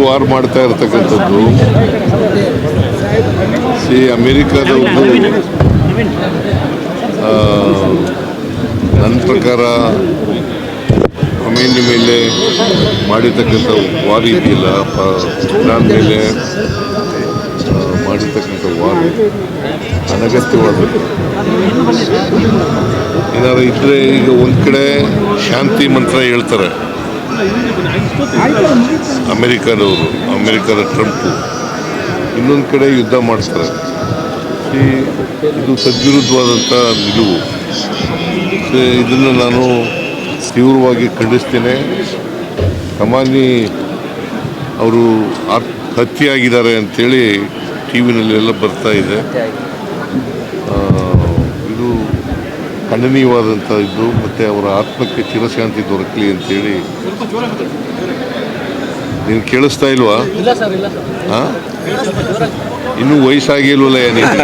War ಮಾಡ್ತಾ ಇರ್ತಕ್ಕಂಥದ್ದು ಅಮೆರಿಕದವ್ರದ್ದು ನನ್ನ ಪ್ರಕಾರ ಖಮೇನಿ ಮೇಲೆ ಮಾಡಿರ್ತಕ್ಕಂಥ ವಾರ್ ಇದೆಯಲ್ಲ, ಇರಾನ್ ಮೇಲೆ ಮಾಡಿರ್ತಕ್ಕಂಥ ವಾರ್ ಅನಗತ್ಯವಾದದ್ದು. ಏನಾದ್ರು ಇದ್ದರೆ ಈಗ ಒಂದು ಕಡೆ ಶಾಂತಿ ಮಂತ್ರ ಹೇಳ್ತಾರೆ ಅಮೆರಿಕದವರು, ಅಮೆರಿಕದ ಟ್ರಂಪು, ಇನ್ನೊಂದು ಕಡೆ ಯುದ್ಧ ಮಾಡ್ತಾರೆ. ಇದು ತದ್ವಿರುದ್ಧವಾದಂಥ ನಿಲುವು. ಇದನ್ನು ನಾನು ತೀವ್ರವಾಗಿ ಖಂಡಿಸ್ತೇನೆ. ಖಮೇನಿ ಅವರು ಹತ್ಯೆಯಾಗಿದ್ದಾರೆ ಅಂಥೇಳಿ ಟಿ ವಿನಲ್ಲೆಲ್ಲ ಬರ್ತಾ ಇದೆ. ಇದು ಖಂಡನೀಯವಾದಂಥ ಇದು. ಮತ್ತು ಅವರ ಆತ್ಮಕ್ಕೆ ಚಿರಶಾಂತಿ ದೊರಕಲಿ ಅಂತೇಳಿ. ನೀನು ಕೇಳಿಸ್ತಾ ಇಲ್ವಾ? ಹಾಂ, ಇನ್ನೂ ವಯಸ್ಸಾಗಿಲ್ವಲ್ಲ ಏನಿದೆ.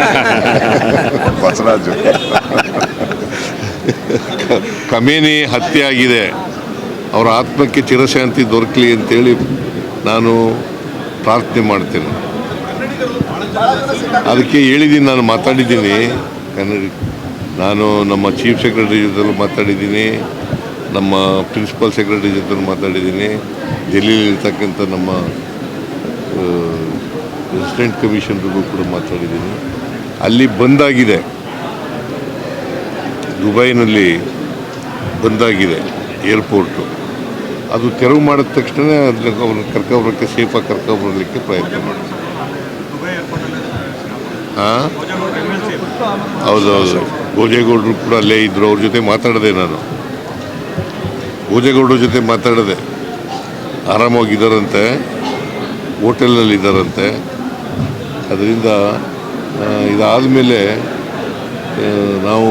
ಬಸವರಾಜು ಖಮೇನಿ ಹತ್ಯೆ ಆಗಿದೆ, ಅವರ ಆತ್ಮಕ್ಕೆ ಚಿರಶಾಂತಿ ದೊರಕಲಿ ಅಂತೇಳಿ ನಾನು ಪ್ರಾರ್ಥನೆ ಮಾಡ್ತೇನೆ. ಅದಕ್ಕೆ ಹೇಳಿದ್ದೀನಿ, ನಾನು ಮಾತಾಡಿದ್ದೀನಿ ನಾನು ನಮ್ಮ ಚೀಫ್ ಸೆಕ್ರೆಟರಿ ಜೊತೆಲೂ ಮಾತಾಡಿದ್ದೀನಿ, ನಮ್ಮ ಪ್ರಿನ್ಸಿಪಲ್ ಸೆಕ್ರೆಟರಿ ಜೊತೆ ಮಾತಾಡಿದ್ದೀನಿ, ಡೆಲ್ಲಿಲಿರ್ತಕ್ಕಂಥ ನಮ್ಮ ರೆಸಿಡೆಂಟ್ ಕಮಿಷನರ್ಗೂ ಕೂಡ ಮಾತಾಡಿದ್ದೀನಿ. ಅಲ್ಲಿ ಬಂದಾಗಿದೆ, ದುಬೈನಲ್ಲಿ ಬಂದಾಗಿದೆ ಏರ್ಪೋರ್ಟು. ಅದು ತೆರವು ಮಾಡಿದ ತಕ್ಷಣ ಅವ್ರನ್ನ ಕರ್ಕೊಬರೋಕ್ಕೆ, ಸೇಫಾಗಿ ಕರ್ಕೊಬರಲಿಕ್ಕೆ ಪ್ರಯತ್ನ ಮಾಡ್ತೀವಿ. ಹಾಂ, ಹೌದೌದು. ಭೋಜೇಗೌಡರು ಕೂಡ ಅಲ್ಲೇ ಇದ್ದರು, ಅವ್ರ ಜೊತೆ ಮಾತಾಡಿದೆ ನಾನು. ಭೋಜೇಗೌಡರ ಜೊತೆ ಮಾತಾಡಿದೆ, ಆರಾಮಾಗಿದ್ದಾರಂತೆ, ಹೋಟೆಲ್ನಲ್ಲಿ ಇದ್ದಾರಂತೆ. ಅದರಿಂದ ಇದಾದ ಮೇಲೆ ನಾವು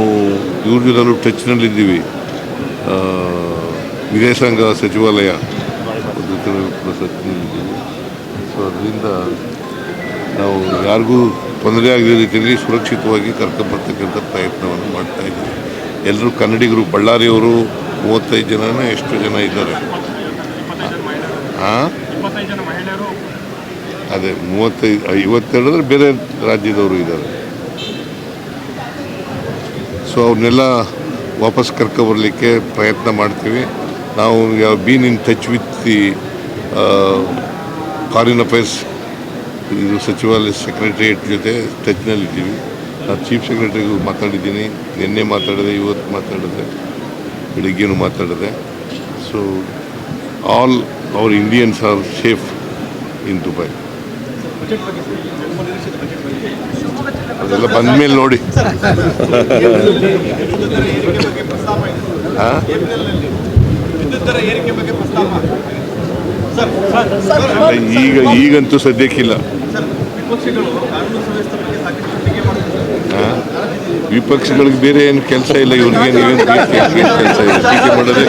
ಇವ್ರ ಜೊತೆಲೂ ಟಚ್ನಲ್ಲಿದ್ದೀವಿ. ವಿದೇಶಾಂಗ ಸಚಿವಾಲಯ ಟಚ್ನಲ್ಲಿದ್ದೀವಿ. ಸೊ ಅದರಿಂದ ನಾವು ಯಾರಿಗೂ ತೊಂದರೆ ಆಗದ ರೀತಿಯಲ್ಲಿ ಸುರಕ್ಷಿತವಾಗಿ ಕರ್ಕೊಂಬರ್ತಕ್ಕಂಥ ಪ್ರಯತ್ನವನ್ನು ಮಾಡ್ತಾಯಿದ್ದೀವಿ. ಎಲ್ಲರೂ ಕನ್ನಡಿಗರು, ಬಳ್ಳಾರಿಯವರು 35 ಜನನ ಎಷ್ಟು ಜನ ಇದ್ದಾರೆ. ಹಾಂ, ಅದೇ 52 ಅಂದರೆ ಬೇರೆ ರಾಜ್ಯದವರು ಇದ್ದಾರೆ. ಸೊ ಅವ್ರನ್ನೆಲ್ಲ ವಾಪಸ್ ಕರ್ಕೊಬರಲಿಕ್ಕೆ ಪ್ರಯತ್ನ ಮಾಡ್ತೀವಿ. ನಾವು been in touch with the foreign affairs ಇದು ಸಚಿವಾಲಯ ಸೆಕ್ರೆಟರಿಯೇಟ್ ಜೊತೆ ಟಚ್ನಲ್ಲಿದ್ದೀವಿ. ನಾನು ಚೀಫ್ ಸೆಕ್ರೆಟರಿಗೂ ಮಾತಾಡಿದ್ದೀನಿ, ನಿನ್ನೆ ಮಾತಾಡಿದೆ, ಇವತ್ತು ಮಾತಾಡಿದೆ, ಬೆಳಿಗ್ಗೆನೂ ಮಾತಾಡಿದೆ. So all our Indians are safe in Dubai. ಅದೆಲ್ಲ ಬಂದಮೇಲೆ ನೋಡಿ. ಹಾಂ, ಈಗಂತೂ ಸದ್ಯಕ್ಕಿಲ್ಲ. ವಿಪಕ್ಷಗಳಿಗೆ ಬೇರೆ ಏನು ಕೆಲಸ ಇಲ್ಲ, ಇವ್ರಿಗೆ ನೀವೇನು ಕೆಲಸ ಇಲ್ಲ, ಟೀಕೆ ಮಾಡೋದೇ.